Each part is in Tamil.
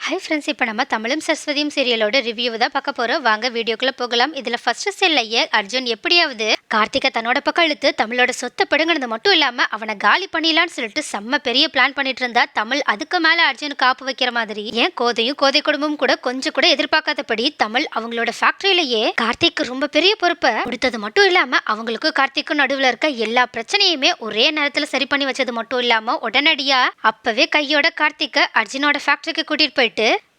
ஹாய் ஃப்ரெண்ட்ஸ், இப்போ நம்ம தமிழும் சரஸ்வதியும் சீரியலோட ரிவ்யூ தான் பார்க்க போகிறோம். வாங்க வீடியோக்குள்ளே போகலாம். இதில் ஃபர்ஸ்ட் செல்லையே அர்ஜுன் எப்படியாவது கார்த்திகை தன்னோட பக்கம் இழுத்து தமிழோட சொத்தை பிடுங்கினது மட்டும் இல்லாமல் அவனை காலி பண்ணிடலான்னு சொல்லிட்டு செம்ம பெரிய பிளான் பண்ணிட்டு இருந்தா தமிழ். அதுக்கு மேலே அர்ஜுனுக்கு காப்பு வைக்கிற மாதிரி ஏன் கோதையும் கோதை குடும்பமும் கூட கொஞ்சம் கூட எதிர்பார்க்காதபடி தமிழ் அவங்களோட ஃபேக்டரியிலேயே கார்த்திக்கு ரொம்ப பெரிய பொறுப்பை கொடுத்தது மட்டும் இல்லாமல் அவங்களுக்கும் கார்த்திக்கும் நடுவில் இருக்க எல்லா பிரச்சனையுமே ஒரே நேரத்தில் சரி பண்ணி வச்சது மட்டும் இல்லாமல் உடனடியாக அப்பவே கையோட கார்த்திகை அர்ஜுனோட ஃபேக்டரிக்கு கூட்டிட்டு போயிட்டு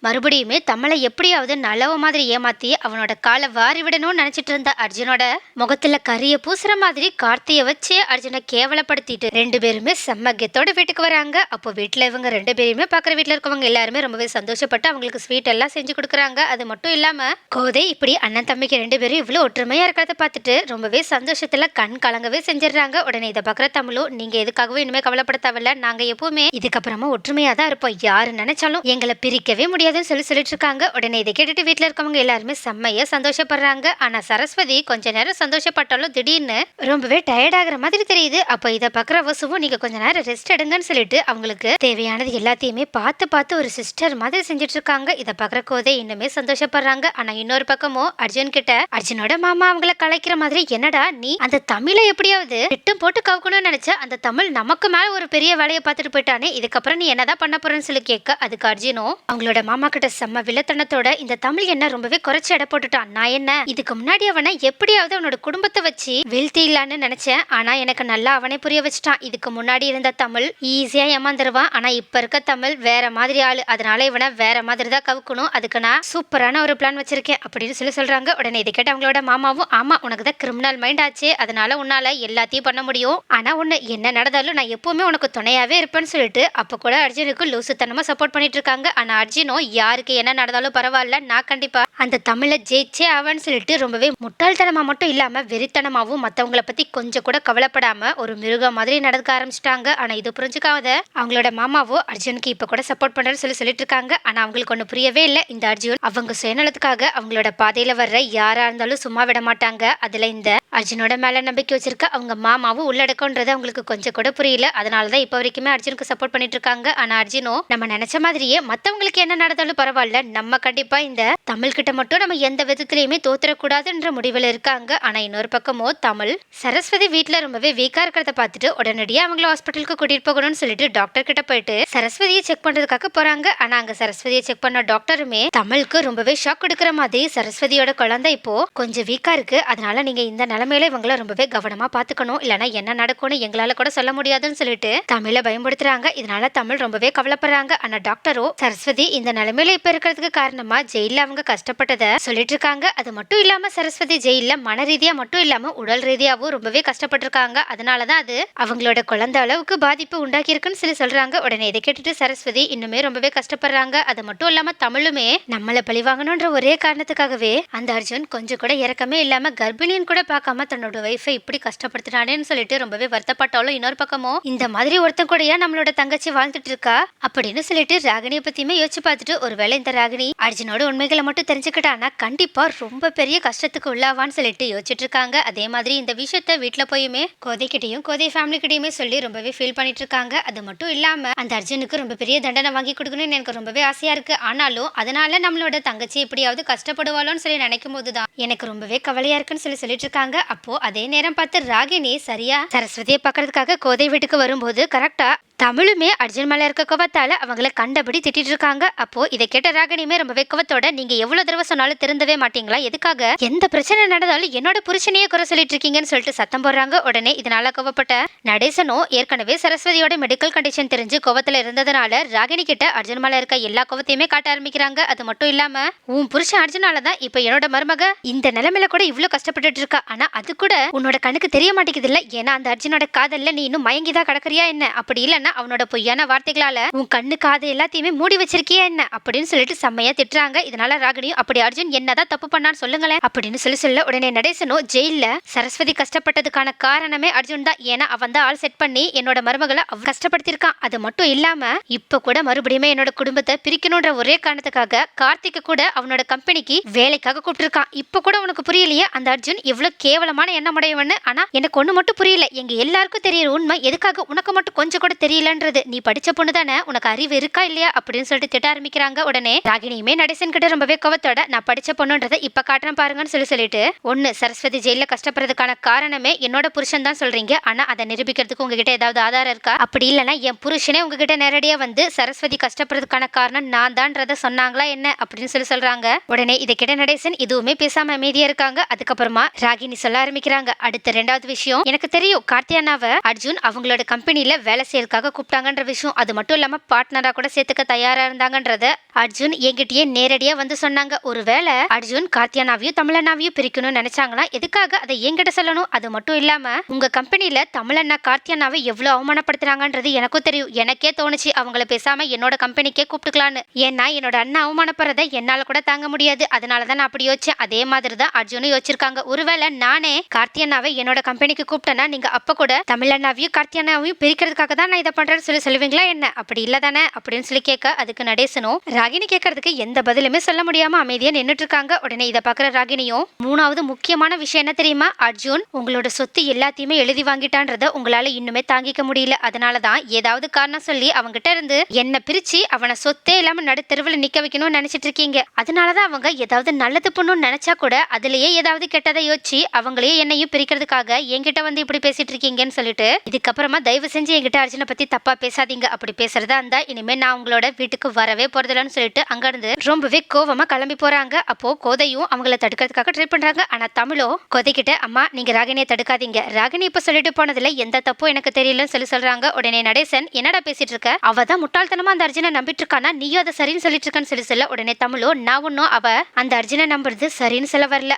மறுபடியுமே தமிழை எப்படியாவது நல்லவ மாதிரி ஏமாத்தி அவனோட காலை வாரி விடணும்னு நினைச்சிட்டு இருந்த அர்ஜுனோட முகத்துல கரிய பூசுற மாதிரி கார்த்தியை வச்சு அர்ஜுனை கேவலப்படுத்திட்டு ரெண்டு பேருமே செம்ம கெத்தோட வீட்டுக்கு வராங்க. அப்போ வீட்டுல இவங்க ரெண்டு பேருமே பாக்குற வீட்டுல இருக்கவங்க எல்லாருமே ரொம்பவே சந்தோஷப்பட்டு அவங்களுக்கு ஸ்வீட் எல்லாம் செஞ்சு கொடுக்குறாங்க. அது மட்டும் இல்லாம கோதை இப்படி அண்ணன் தம்பிக்கு ரெண்டு பேரும் இவ்வளவு ஒற்றுமையா இருக்கிறத பார்த்துட்டு ரொம்பவே சந்தோஷத்துல கண் கலங்கவே செஞ்சிடறாங்க. உடனே இதை பாக்குற தமிழும், நீங்க எதுக்காகவும் இனிமே கவலைப்பட தேவையில்ல, நாங்க எப்பவுமே இதுக்கப்புறமா ஒற்றுமையா தான் இருப்போம், யாரு நினைச்சாலும் எங்களை பிரிக்கவே முடியாது சொல்லிட்டு இருக்காங்க. உடனே இதை கேட்டுட்டு வீட்டுல இருக்கவங்க எல்லாருமே செம்மையா சந்தோஷப்படுறாங்க. ஆனா சரஸ்வதி கொஞ்ச நேரம் சந்தோஷப்பட்டாலும் திடீர்னு ரொம்பவே டயர்ட் ஆகுற மாதிரி தெரியுது. அப்ப இதை பாக்குற வசுவும், நீங்க கொஞ்ச நேரம் ரெஸ்ட் எடுங்கன்னு சொல்லிட்டு அவங்களுக்கு தேவையானது எல்லாத்தையுமே பார்த்து பார்த்து ஒரு சிஸ்டர் மாதிரி செஞ்சுட்டு இருக்காங்க. இதை பாக்குற கோதை இன்னுமே சந்தோஷப்படுறாங்க. ஆனா இன்னொரு பக்கமும் அர்ஜுன் கிட்ட அர்ஜுனோட மாமா அவங்கள கலைக்கிற மாதிரி, என்னடா நீ அந்த தமிழை எப்படியாவது திட்டம் போட்டு கவுக்கணும்னு நினைச்ச, அந்த தமிழ் நமக்கு மேல ஒரு பெரிய வேலையை பார்த்துட்டு போயிட்டானே, இதுக்கப்புறம் நீ என்னதான் பண்ண போறேன்னு சொல்லி கேட்க, அதுக்கு அர்ஜுனும் அவங்களோட மாமா கிட்ட செம்ம வில்லத்தனத்தோட, இந்த தமிழ் என்ன ரொம்பவே குறைச்சு எடை போட்டுட்டான், நான் என்ன இதுக்கு முன்னாடி அவனை எப்படியாவது அவனோட குடும்பத்தை வச்சு வீழ்த்திடலான்னு நினைச்சேன், ஆனா எனக்கு நல்லா அவனை புரிய வச்சுட்டான். இதுக்கு முன்னாடி இருந்த தமிழ் ஈஸியா ஏமாந்துருவான், ஆனா இப்ப இருக்க தமிழ் வேற மாதிரி ஆளு, அதனால இவனை வேற மாதிரி தான் கவுக்கணும், அதுக்கு நான் சூப்பரான ஒரு பிளான் வச்சிருக்கேன் அப்படின்னு சொல்றாங்க. உடனே இதை கேட்ட அவங்களோட மாமாவும், ஆமா உனக்கு தான் கிரிமினல் மைண்ட் ஆச்சு, அதனால உன்னால எல்லாத்தையும் பண்ண முடியும், ஆனா ஒண்ணு என்ன நடந்தாலும் நான் எப்பவுமே உனக்கு துணையாவே இருப்பேன்னு சொல்லிட்டு அப்ப கூட அர்ஜுனுக்கு லூசுத்தனமா சப்போர்ட் பண்ணிட்டு இருக்காங்க. ஆனா அர்ஜுனும் யாருக்கு என்ன நடந்தாலும் பரவாயில்ல, நான் கண்டிப்பா அந்த தமிழை ஜெயிச்சே ஆவான்னு சொல்லிட்டு ரொம்பவே முட்டாள்தனமா மட்டும் இல்லாம வெறித்தனமாவும் மத்தவங்களை பத்தி கொஞ்சம் கூட கவலைப்படாம ஒரு மிருகம் மாதிரி நடக்க ஆரம்பிச்சிட்டாங்க. ஆனா இது புரிஞ்சுக்காத அவங்களோட மாமாவோ அர்ஜுனுக்கு இப்ப கூட சப்போர்ட் பண்றேன்னு சொல்லிட்டு இருக்காங்க. ஆனா அவங்களுக்கு ஒண்ணு புரியவே இல்லை, இந்த அர்ஜுன் அவங்க சுயநலத்துக்காக அவங்களோட பாதையில வர்ற யாரா இருந்தாலும் சும்மா விட மாட்டாங்க. அதுல இந்த அர்ஜுனோட மேல நம்பிக்கை வச்சிருக்க அவங்க மாமாவும் உள்ளடக்கம்ன்றது அவங்களுக்கு கொஞ்சம் கூட புரியல. அதனாலதான் இப்ப வரைக்குமே அர்ஜுனுக்கு சப்போர்ட் பண்ணிட்டு இருக்காங்க. ஆனா அர்ஜுனும் நம்ம நினைச்ச மாதிரியே மத்தவங்களுக்கு என்ன நடந்தாலும் பரவாயில்ல, நம்ம கண்டிப்பா இந்த தமிழ் கிட்ட மட்டும் நம்ம எந்த விதத்திலயுமே தோத்துறக்கூடாதுன்ற முடிவுல இருக்காங்க. ஆனா இன்னொரு பக்கமோ தமிழ் சரஸ்வதி வீட்டுல ரொம்பவே வீக்கா இருக்கிறத பார்த்துட்டு உடனடியா அவங்கள ஹாஸ்பிட்டலுக்கு கூட்டிட்டு போகணும்னு சொல்லிட்டு டாக்டர் கிட்ட போயிட்டு சரஸ்வதியை செக் பண்றதுக்காக போறாங்க. ஆனா அங்க சரஸ்வதியை செக் பண்ண டாக்டருமே தமிழுக்கு ரொம்பவே ஷாக் கொடுக்குற மாதிரி, சரஸ்வதியோட குழந்தை இப்போ கொஞ்சம் வீக்கா இருக்கு, அதனால நீங்க இந்த நிலைமையில இவங்கள ரொம்பவே கவனமா பாத்துக்கணும், இல்லைன்னா என்ன நடக்கும்னு எங்களால கூட சொல்ல முடியாதுன்னு சொல்லிட்டு தமிழை பயன்படுத்துறாங்க. இதனால தமிழ் ரொம்பவே கவலைப்படுறாங்க. ஆனா டாக்டரோ சரஸ்வதி இந்த நிலைமையில இப்ப இருக்கிறதுக்கு காரணமா ஜெயில அவங்க கஷ்டப்பட்டத சொல்லிட்டு இருக்காங்க. அது மட்டும் இல்லாம சரஸ்வதி ஜெயில மன ரீதியா மட்டும் இல்லாம உடல் ரீதியாவும் ரொம்பவே கஷ்டப்பட்டிருக்காங்க. அதனாலதான் அது அவங்களோட குழந்தை அளவுக்கு பாதிப்பு உண்டாக்கி இருக்குன்னு சொல்றாங்க. உடனே இதை கேட்டுட்டு சரஸ்வதி இன்னுமே ரொம்பவே கஷ்டப்படுறாங்க. அது மட்டும் இல்லாம தமிழுமே நம்மள பழி வாங்கணும்ன்ற ஒரே காரணத்துக்காகவே அந்த அர்ஜுன் கொஞ்சம் கூட இறக்கமே இல்லாம கர்ப்பிணின்னு கூட பார்க்காம தன்னோட வைஃபை இப்படி கஷ்டப்படுத்தினானேன்னு சொல்லிட்டு ரொம்பவே வருத்தப்பட்டாலும் இன்னொரு பக்கமும் இந்த மாதிரி ஒருத்தன் கூடயா நம்மளோட தங்கச்சி வாழ்ந்துட்டு இருக்கா அப்படின்னு சொல்லிட்டு ராகினியை பத்தியுமே யோசிச்சு பார்த்துட்டு, ஒருவேளை இந்த ராகினி அர்ஜுனோட உண்மைகளை மட்டும் தெரிஞ்சுக்கிட்டானா கண்டிப்பா ரொம்ப பெரிய கஷ்டத்துக்கு உள்ளாவான்னு சொல்லிட்டு யோசிச்சுட்டு இருக்காங்க. அதே மாதிரி இந்த விஷயத்த வீட்டுல போயுமே கோதைக்கிட்டையும் கோதை ஃபேமிலி கிட்டையுமே சொல்லி ரொம்பவே ஃபீல் பண்ணிட்டு இருக்காங்க. அது மட்டும் இல்லாம அந்த அர்ஜுனுக்கு ரொம்ப பெரிய தண்டனை வாங்கி கொடுக்கணும்னு எனக்கு ரொம்பவே ஆசையா இருக்கு, ஆனாலும் அதனால நம்மளோட தங்கச்சி எப்படியாவது கஷ்டப்படுவாளோன்னு சொல்லி நினைக்கும் போதுதான் எனக்கு ரொம்பவே கவலையா இருக்குன்னு சொல்லிட்டு இருக்காங்க. அப்போ அதே நேரம் பார்த்து ராகினி சரியா சரஸ்வதியை பாக்குறதுக்காக கோதை வீட்டுக்கு வரும்போது கரெக்டா தமிழுமே அர்ஜுன் மேல இருக்க கோவத்தால அவங்கள கண்டபடி திட்டிட்டு இருக்காங்க. அப்போ இதை கேட்ட ராகினியுமே ரொம்பவே கோவத்தோட, நீங்க எவ்வளவு தடவை சொன்னாலும் திருந்தவே மாட்டீங்களா, எதுக்காக எந்த பிரச்சனை நடந்தாலும் என்னோட புருஷனையே குறை சொல்லிட்டு இருக்கீங்கன்னு சொல்லிட்டு சத்தம் போடுறாங்க. உடனே இதனால கோவப்பட்ட நடேசனும் ஏற்கனவே சரஸ்வதியோட மெடிக்கல் கண்டிஷன் தெரிஞ்சு கோவத்துல இருந்ததுனால ராகினி கிட்ட அர்ஜுன் மேல இருக்க எல்லா கோவத்தையுமே காட்ட ஆரம்பிக்கிறாங்க. அது மட்டும் இல்லாம உன் புருஷன் அர்ஜுனாலதான் இப்ப என்னோட மருமக இந்த நிலைமையில கூட இவ்வளவு கஷ்டப்பட்டு இருக்கா, ஆனா அது கூட உன்னோட கண்ணுக்கு தெரிய மாட்டேங்குது இல்ல, ஏன்னா அந்த அர்ஜுனோட காதல்ல நீ இன்னும் மயங்கிதான் கிடக்குறியா என்ன, அப்படி இல்லன்னா அவனோட பொய்யான வார்த்தைகளால உன் கண்ணு காது எல்லாத்தையுமே மூடி வச்சிருக்கியா என்ன அப்படின்னு சொல்லிட்டு செம்மையா திட்டுறாங்க. இதனால ராகினியும், அப்படி அர்ஜுன் என்னதான் தப்பு பண்ணான்னு சொல்லுங்களேன் அப்படின்னு சொல்ல உடனே நடேசனும், ஜெயில சரஸ்வதி கஷ்டப்பட்டதுக்கான காரணமே அர்ஜுன் தான், ஏன்னா அவன் தான் ஆள் செட் பண்ணி என்னோட மருமகளை கஷ்டப்படுத்திருக்கான். அது மட்டும் இல்லாம இப்ப கூட மறுபடியும் என்னோட குடும்பத்தை பிரிக்கணும்ன்ற ஒரே காரணத்துக்காக கார்த்திக் கூட அவனோட கம்பெனிக்கு வேலைக்காக கூப்பிட்டுருக்கான். இப்ப கூட உனக்கு புரியலையே அந்த அர்ஜுன் எவ்வளவு கேவலமான எண்ணம் உடையவன்னு. ஆனா எனக்கு ஒண்ணு மட்டும் புரியல, எங்க எல்லாருக்கும் தெரியற உண்மை எதுக்காக உனக்கு மட்டும் கொஞ்சம் கூட தெரியல முடியலன்றது. நீ படிச்ச பொண்ணு தானே, உனக்கு அறிவு இருக்கா இல்லையா அப்படின்னு சொல்லிட்டு திட்ட ஆரம்பிக்கிறாங்க. உடனே ராகினியுமே நடேசன் கிட்ட ரொம்பவே கோவத்தோட நான் படிச்ச பொண்ணுன்றதை இப்ப காட்டுறேன் பாருங்கன்னு சொல்லிட்டு ஒண்ணு சரஸ்வதி ஜெயில கஷ்டப்படுறதுக்கான காரணமே என்னோட புருஷன் தான் சொல்றீங்க. ஆனா அதை நிரூபிக்கிறதுக்கு உங்ககிட்ட ஏதாவது ஆதாரம் இருக்கா? அப்படி இல்லைன்னா என் புருஷனே உங்ககிட்ட நேரடியா வந்து சரஸ்வதி கஷ்டப்படுறதுக்கான காரணம் நான் தான்றத சொன்னாங்களா என்ன அப்படின்னு சொல்றாங்க. உடனே இதை கிட்ட நடேசன் எதுவுமே பேசாம அமைதியா இருக்காங்க. அதுக்கப்புறமா ராகினி சொல்ல ஆரம்பிக்கிறாங்க. அடுத்த ரெண்டாவது விஷயம், எனக்கு தெரியும் கார்த்தியானாவை அர்ஜுன் அவங்களோட கம்பெனில வேலை செய்யறதுக்காக கூப்பிட்டாங்கன்ற விஷயம். அது மட்டும் இல்லாம பார்ட்னரா கூட சேர்த்துக்க தயாரா இருந்தாங்கன்றத அர்ஜுன் என்கிட்டயே நேரடியா வந்து சொன்னாங்க. ஒருவேளை அர்ஜுன் கார்த்தியானாவையும் தமிழனாவையும் பிரிக்கணும்னு நினைச்சாங்கன்னா எதுக்காக அதை என்கிட்ட சொல்லணும்? அது மட்டும் இல்லாம உங்க கம்பெனில தமிழண்ணா கார்த்தியானாவை எவ்வளவு அவமானப்படுத்துறாங்கன்றது எனக்கும் தெரியும். எனக்கே தோணுச்சு அவங்கள பேசாம என்னோட கம்பெனிக்கே கூப்பிட்டுக்கலான்னு. ஏன்னா என்னோட அண்ணா அவமானப்படுறத என்னால கூட தாங்க முடியாது. அதனாலதான் நான் அப்படி யோசிச்சேன். அதே மாதிரிதான் அர்ஜுனும் யோசிச்சிருக்காங்க. ஒருவேளை நானே கார்த்தியானாவை என்னோட கம்பெனிக்கு கூப்பிட்டேன்னா நீங்க அப்ப கூட தமிழண்ணாவையும் கார்த்தியானாவையும் பிரிக்கிறதுக்காக தான் நான் இதை பண்றேன்னு சொல்லுவீங்களா என்ன? அப்படி இல்லதானே அப்படின்னு சொல்லி கேட்க அதுக்கு நடேசனும் ராகினி கேட்கறதுக்கு எந்த பதிலுமே சொல்ல முடியாம அமைதியா நின்னுட்டு இருக்காங்க. உடனே இதை பாக்குற ராகினியும் மூணாவது முக்கியமான விஷயம் என்ன தெரியுமா? அர்ஜுன் உங்களோட சொத்து எல்லாத்தையுமே எழுதி வாங்கிட்டான்றத உங்களால இன்னுமே தாங்கிக்க முடியல. அதனாலதான் ஏதாவது காரணம் சொல்லி அவங்கிட்ட இருந்து என்ன பிரிச்சு அவனை சொத்தே இல்லாம நடுத்தெருவில் நிக்க வைக்கணும்னு நினைச்சிட்டு இருக்கீங்க. அதனாலதான் அவங்க ஏதாவது நல்லது பண்ணணும்னு நினைச்சா கூட அதுலயே ஏதாவது கெட்டதை யோசிச்சு அவங்களையே என்னையும் பிரிக்கிறதுக்காக என்கிட்ட வந்து இப்படி பேசிட்டு இருக்கீங்கன்னு சொல்லிட்டு இதுக்கப்புறமா தயவு செஞ்சு என்கிட்ட அர்ஜுனை பத்தி தப்பா பேசாதீங்க. அப்படி பேசுறதா இருந்தா இனிமே நான் உங்களோட வீட்டுக்கு வரவே போறதில்லன்னு சொல்லிட்டு அங்க இருந்து ரொம்பவே கோவமா கிளம்பி போறாங்க. அப்போ கோதையும் அவங்கள தடுக்கிறதுக்காக ட்ரை பண்றாங்க. ஆனா தமிழோ கோதைக்கிட்ட அம்மா நீங்க ராகினியை தடுக்காதீங்க, ராகினி இப்ப சொல்லிட்டு போனதுல எந்த தப்பும் எனக்கு தெரியலன்னு சொல்றாங்க. உடனே நடேசன் என்னடா பேசிட்டு இருக்க, அவதான் முட்டாள்தனமா அந்த அர்ஜுனை நம்பிட்டு இருக்கானா, நீயும் அதை சரின்னு சொல்லிட்டு இருக்கன்னு சொல்ல உடனே தமிழோ நான் ஒன்னும் அவ அந்த அர்ஜுனை நம்புறது சரின்னு சொல்ல வரல,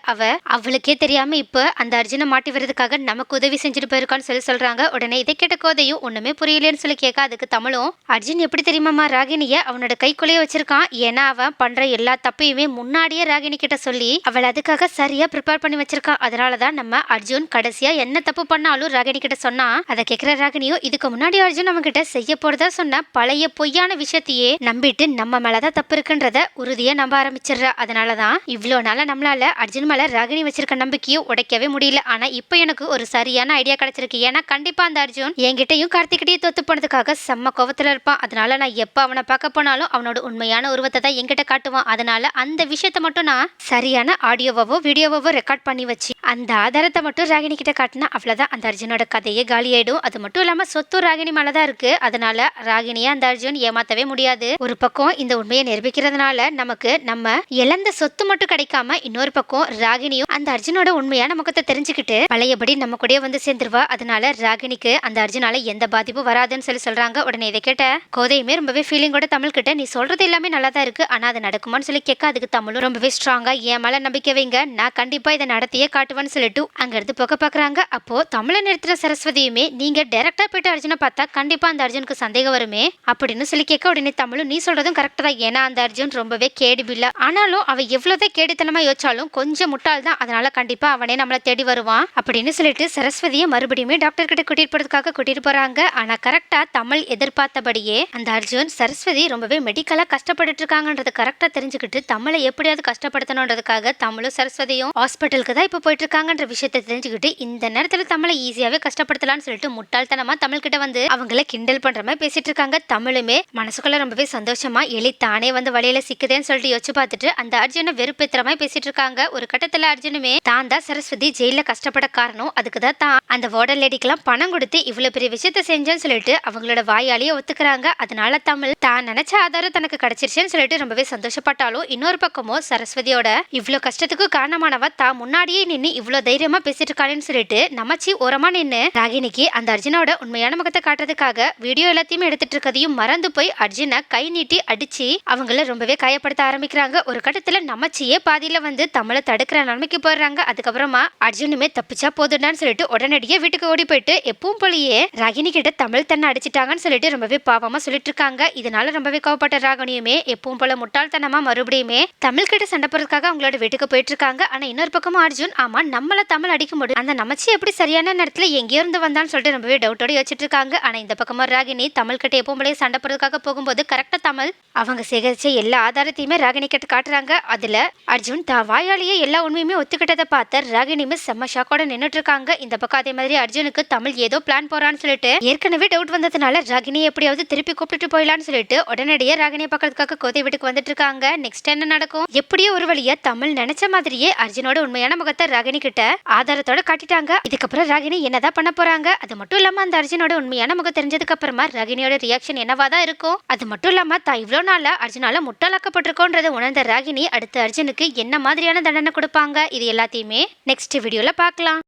அவளுக்கே தெரியாம இப்ப அந்த அர்ஜுனை மாட்டி வர்றதுக்காக நமக்கு உதவி செஞ்சுட்டு போயிருக்கான்னு சொல்றாங்க. உடனே இதை கேட்ட கோதையும் ஒண்ணுமே புரியலன்னு சொல்லி கேட்க அதுக்கு தமிழும் அர்ஜுன் எப்படி தெரியுமாமா ராகினிய அவனோட கைக்குள்ளேயே வச்சிருக்கான். ஏன்னா அவன் பண்ற எல்லா தப்பையுமே முன்னாடியே ராகினி கிட்ட சொல்லி அவள் அதுக்காக சரியா ப்ரிப்பேர் பண்ணி வச்சிருக்கான். அதனாலதான் நம்ம அர்ஜுன் கடைசியா என்ன தப்பு பண்ணாலும் ராகினி கிட்ட சொன்னா அதை கேட்கிற ராகினியும் இதுக்கு முன்னாடி அர்ஜுன் அவங்க கிட்ட செய்ய போறதா சொன்ன பழைய பொய்யான விஷயத்தையே நம்பிட்டு நம்ம மேலதான் தப்பு இருக்குன்றத உறுதியா நம்ப ஆரம்பிச்சிடுறா. அதனாலதான் இவ்வளவு நாளா நம்மளால அர்ஜுன் மேல ராகினி வச்சிருக்க நம்பிக்கையும் உடைக்கவே முடியல. ஆனா இப்ப எனக்கு ஒரு சரியான ஐடியா கிடைச்சிருக்கு. ஏன்னா கண்டிப்பா அந்த அர்ஜுன் என்கிட்டயும் கார்த்திகிட்டையும் தொத்து போனதுக்காக செம்ம கோவத்துல இருப்பான். அதனால நான் எப்ப அவனை பார்க்க போனாலும் அவனோட உண்மையான உருவத்தை தான் என்கிட்ட காட்டுவான். அதனால அந்த விஷயத்த மட்டும் நான் சரியான ஆடியோவோ வீடியோவோ ரெக்கார்ட் பண்ணி வச்சு அந்த ஆதாரத்தை மட்டும் ராகினி கிட்ட காட்டினா அவ்வளவுதான் அந்த அர்ஜுனோட கதையே காலி ஆயிடும். அது மட்டும் இல்லாம சொத்து ராகினி மேலதான் இருக்கு. அதனால ராகினியை அந்த அர்ஜுன் ஏமாத்தவே முடியாது. ஒரு பக்கம் இந்த உண்மையை நிரூபிக்கிறதுனால நமக்கு நம்ம இழந்த சொத்து மட்டும் கிடைக்காம இன்னொரு பக்கம் ராகினியும் அந்த அர்ஜுனோட உண்மையான முகத்தை தெரிஞ்சுக்கிட்டு பழையபடி நம்ம கூட வந்து சேர்ந்துருவா. அதனால ராகினிக்கு அந்த அர்ஜுனால எந்த பாதிப்பும் வராதுன்னு சொல்றாங்க. உடனே இதை கேட்ட கோதையுமே ரொம்பவே ஃபீலிங்கோட தமிழ் கிட்ட நீ சொல்றது எல்லாமே நல்லா தான் இருக்கு, ஆனா அது நடக்குமான்னு சொல்லி கேட்க அதுக்கு தமிழும் ரொம்பவே ஸ்ட்ராங்கா என் மேல நம்பிக்கை வைங்க, நான் கண்டிப்பா இதை நடத்தியே காட்டுவேன்னு சொல்லிட்டு அங்க இருந்து போக பாக்குறாங்க. அப்போ தமிழை நிறுத்துற சரஸ்வதியுமே நீங்க டைரக்டா போயிட்டு அர்ஜுனை பார்த்தா கண்டிப்பா அந்த அர்ஜுனுக்கு சந்தேகம் வருமே அப்படின்னு சொல்லி கேட்க உடனே தமிழும் நீ சொல்றதும் கரெக்ட் தான், ஏன்னா அந்த அர்ஜுன் ரொம்பவே கேடிபில்ல, ஆனாலும் அவ எவ்வளவுதான் கேடித்தனமா யோசிச்சாலும் கொஞ்சம் முட்டாள் தான், அதனால கண்டிப்பா அவனே நம்மளை தேடி வருவான் அப்படின்னு சொல்லிட்டு சரஸ்வதியை மறுபடியுமே டாக்டர் கிட்ட கூட்டிட்டு போறதுக்காக கூட்டிட்டு போறாங்க. ஆனா கரெக்டா தமிழ் எதிர்பார்த்தபடியே அந்த அர்ஜுன் சரஸ்வதி ரொம்பவே மெடிக்கலா கஷ்டப்பட்டு இருக்காங்கன்றது கரெக்டா தெரிஞ்சுக்கிட்டு தமிழை எப்படியாவது கஷ்டப்படுத்தணுன்றதுக்காக தமிழும் சரஸ்வதியும் ஹாஸ்பிட்டலுக்கு தான் இப்ப போயிட்டு இருக்காங்கன்ற விஷயத்தை தெரிஞ்சுக்கிட்டு இந்த நேரத்துல தமிழை ஈஸியாவே கஷ்டப்படுத்தலாம்னு சொல்லிட்டு முட்டாள்தனமா தமிழ் கிட்ட வந்து அவங்கள கிண்டல் பண்ற மாதிரி பேசிட்டு இருக்காங்க. தமிழுமே மனசுக்குள்ள ரொம்பவே சந்தோஷமா எலி தானே வந்து வழியில சிக்குதேன்னு சொல்லிட்டு யோசிச்சு பார்த்துட்டு அந்த அர்ஜுனை வெறுப்பேத்துற மாதிரி பேசிட்டு இருக்காங்க. ஒரு கட்டத்துல அர்ஜுனுமே தான் தான் சரஸ்வதி ஜெயில கஷ்டப்பட காரணம், அதுக்கு தான் அந்த வார்டன் லேடிக்கெல்லாம் பணம் கொடுத்து இவ்வளவு பெரிய விஷயத்த செஞ்சேன்னு சொல்லிட்டு அவங்களோட வாயாலேயே ஒத்துக்கிறாங்க. அதனால தமிழ் தான் நினைச்ச ஆதாரம் தனக்கு கிடைச்சிருச்சுன்னு சொல்லிட்டு ரொம்பவே சந்தோஷப்பட்டாலும் இன்னொரு பக்கமோ சரஸ்வதியோட இவ்வளவு கஷ்டத்துக்கு காரணமானவ தான் முன்னாடியே நின்று இவ்வளவு தைரியமா பேசிட்டு இருக்கான்னு சொல்லிட்டு நமச்சி ஓரமா நின்று ராகினிக்கு அந்த அர்ஜுனோட உண்மையான முகத்தை காட்டுறதுக்காக வீடியோ எல்லாத்தையுமே எடுத்துட்டு இருக்கதையும் மறந்து போய் அர்ஜுனை கை நீட்டி அடிச்சு அவங்கள ரொம்பவே காயப்படுத்த ஆரம்பிக்கிறாங்க. ஒரு கட்டத்துல நமச்சியே பாதியில வந்து தமிழை தடுக்கிற நிலைமைக்கு போடுறாங்க. அதுக்கப்புறமா அர்ஜுனுமே தப்பிச்சா போதுடான்னு சொல்லிட்டு உடனடியே வீட்டுக்கு ஓடி போயிட்டு எப்பவும் போலயே ராகினி கிட்ட தமிழ் தன்னை அடிச்சிட்டாங்கன்னு சொல்லிட்டு ரொம்பவே பாவமா சொல்லிட்டு இருக்காங்க. இதனால ரொம்பவே கோவப்பட்ட ராகினியுமே எப்பவும் போல முட்டாள்தனமா மறுபடியுமே தமிழ் கிட்ட சண்டை போறதுக்காக அவங்களோட வீட்டுக்கு போயிட்டு இருக்காங்க. ஆனா இன்னொரு பக்கமும் அர்ஜுன் ஆமா நம்மள தமிழ் அடிக்க முடியும் அந்த நமச்சி எப்படி சரியான நேரத்துல எங்கேயோ இருந்து வந்தான்னு சொல்லிட்டு ரொம்பவே டவுட்டோட யோசிச்சுட்டு இருக்காங்க. ஆனா இந்த பக்கமா ராகினி தமிழ் கிட்ட எப்பவும் போலயே சண்டை போறதுக்காக போகும்போது கரெக்டா தமிழ் அவங்க சேகரிச்ச எல்லா ஆதாரத்தையுமே ராகினி கிட்ட காட்டுறாங்க. அதுல அர்ஜுன் தான் வாயாலேயே எல்லா உண்மையுமே ஒத்துக்கிட்டதை பார்த்த ராகினியுமே செம்ம ஷாக்கோட நின்னுட்டு இருக்காங்க. இந்த பக்கம் அதே மாதிரி அர்ஜுனுக்கு தமிழ் ஏதோ பிளான் போறான்னு சொல்லிட்டு ஏற்கனவே டவுட் டவுட் வந்ததுனால ராகினி எப்படியாவது திருப்பி கூப்பிட்டு போயிடலான்னு சொல்லிட்டு உடனடியே ராகினியை பார்க்கறதுக்காக கோதை வீட்டுக்கு வந்துட்டு இருக்காங்க. நெக்ஸ்ட் என்ன நடக்கும்? எப்படியோ ஒரு வழியா தமிழ் நினைச்ச மாதிரியே அர்ஜுனோட உண்மையான முகத்தை ராகினி கிட்ட ஆதாரத்தோட காட்டிட்டாங்க. இதுக்கப்புறம் ராகினி என்னதான் பண்ண போறாங்க? அது மட்டும் இல்லாம அந்த அர்ஜுனோட உண்மையான முகம் தெரிஞ்சதுக்கு அப்புறமா ராகினியோட ரியாக்ஷன் என்னவாதான் இருக்கும்? அது மட்டும் இல்லாம தான் இவ்வளவு நாளா அர்ஜுனால முட்டாளாக்கப்பட்டிருக்கோன்றதை உணர்ந்த ராகினி அடுத்து அர்ஜுனுக்கு என்ன மாதிரியான தண்டனை கொடுப்பாங்க? இது எல்லாத்தையுமே நெக்ஸ்ட் வீடியோல பார்க்கலாம்.